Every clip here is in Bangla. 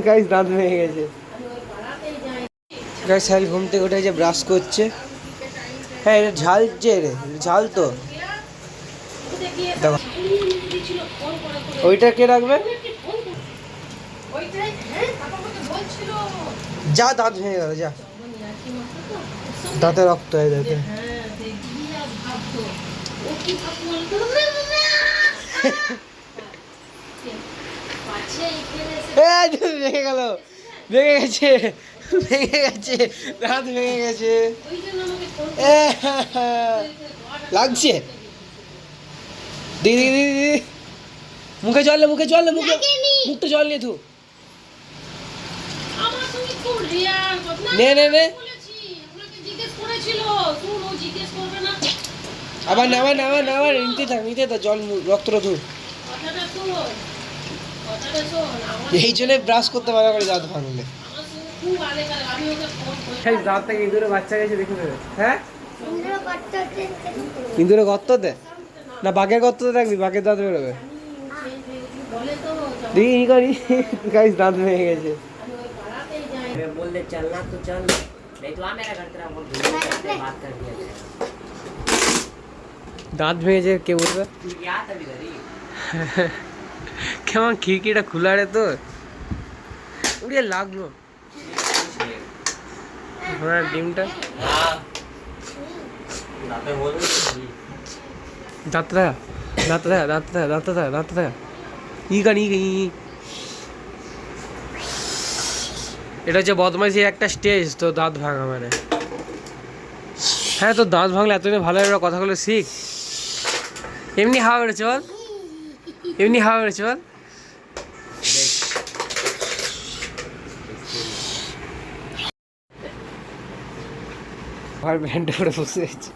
গাইস দাঁত ভেঙে গেছে। গাইস সাহেল ঘুম থেকে উঠে যে ব্রাশ করছে। হ্যাঁ এটা ঝালছে রে, ঝাল তো। দেখো ওইটা কে রাখবে? যা দাঁত ভেঙে গেল, যা দাঁতে রক্ত হয়ে যাবে। ভেঙে গেল, ভেঙে গেছে, ভেঙে গেছে, দাঁত ভেঙে গেছে। লাগছে দিদি, দিদি মুখে জল নে, মুখে জল নে, মুখে মুখটা জল নিয়ে থু। নে নে নে, আবার নামা নামা নামা, নিতে থাক, নিতে থাক, জল রক্তটা ধু। এই জন্য ব্রাশ করতে মানা করে দাঁত ভাঙলে। দাঁত থেকে ইঁদুরে বাচ্চা গেছে, দেখে দেবে। হ্যাঁ ইঁদুরে গর্ততে না বাঘের গর্ততে রাখবি, বাঘের দাঁত বেরোবে। দেখি ই করি, গাইস দাঁত ভেঙে গেছে। बोलते चलना तो चल, नहीं तो आ मेरा घर तेरा बोल बात कर दिया। দাঁত ভেঙেছে কে বলবে? तू क्या तभी धरी কেমন খিড়কিটা খোলা রে তোর, উড়িয়ে লাগলো ঘোড়ার ডিমটা। দাঁতটা দাঁতটা দাঁতটা দাঁতটা দাঁতটা ই গান ই। এটা হচ্ছে বদমাইশি একটা স্টেজ, তো দাঁত ভাঙা মানে। হ্যাঁ তো দাঁত ভাঙলে এতদিন ভালো ভাবে কথাগুলো শিখ। এমনি হাওয়া বেড়ে চল, এমনি হাওয়া বেড়ে চল। আমার ব্যান্ডে করে বসে আছে।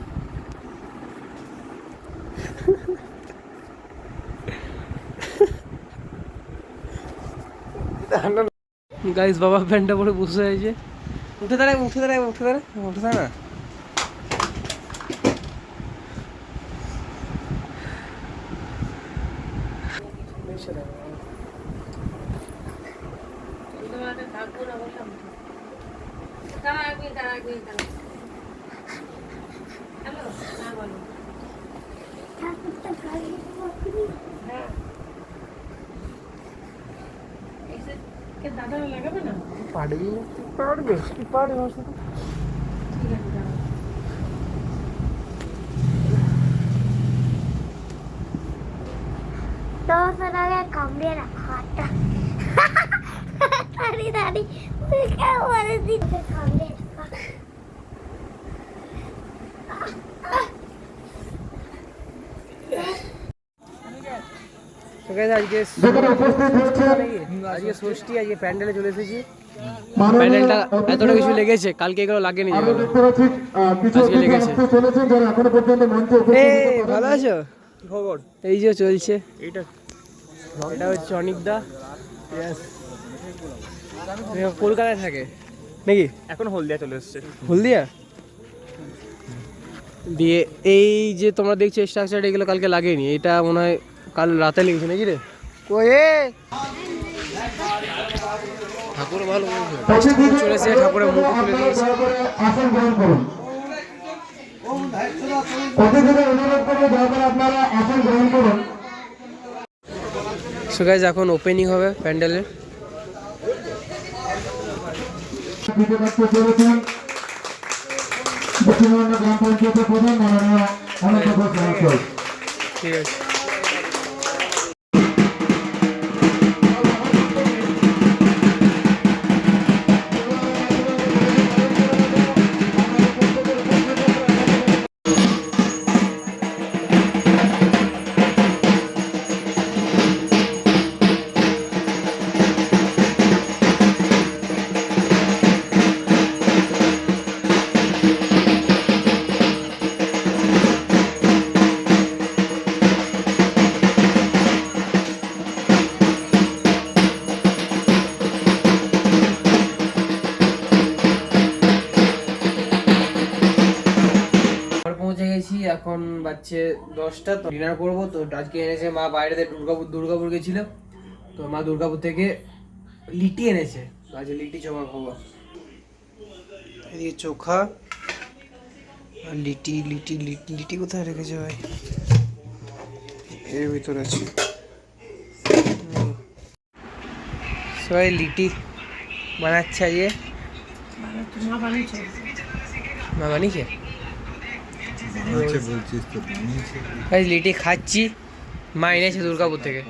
গাইস বাবা প্যান্টটা পরে বসে আছে। উঠে দাঁড়ায়, উঠে দাঁড়ায়, উঠে দাঁড়ায়, উঠে দাঁড়া। দাদা লাগাবে না, পারবি না, পারবে কি পারবে আমার সাথে। ঠিক আছে দাঁড়া, तो सर कमरे रखा था दादी दादी क्या बोल रही थी, कमरे रखा। আজকে ষষ্ঠী, আজকে প্যান্ডেলে চলে এসেছি। প্যান্ডেলটা এতটা কিছু লেগেছে, কালকে এগুলো লাগেনি, আজকে লেগেছে। ভালো আছো? খবর এই যে চলছে। এটা হচ্ছে অনিকদা, কলকাতায় থাকে নাকি? এখন হলদিয়া চলে এসছে। হলদিয়া দিয়ে এই যে তোমরা দেখছো স্ট্রাকচার, এগুলো কালকে লাগেনি, এটা মনে হয় কাল রাতে লেগেছে নাকি রে? ঠাকুর ভালো চলেছে, ঠাকুরের মুখ খুলে দিয়েছে। সো গাইস এখন ওপেনিং হবে প্যান্ডেলের। ঠিক আছে। পৌঁছে গেছি, এখন বাচ্চে 10টা। তো ডিনার করবো। তো আজকে এনেছে মা বাইরে দুর্গাপুর গেছিল, তো মা দুর্গাপুর থেকে লিটি এনেছে, আজকে লিটি চোখা খাবো। এদিকে চোখা আর লিটি লিটি লিটি লিটি কোথায় রেখেছে ভাই? এর ভিতরে আছে। সবাই লিটি বানাচ্ছে আজকে। মা বানিয়েছে? আজ লিটি খাচ্ছি, মা এনেছে দুর্গাপুর থেকে।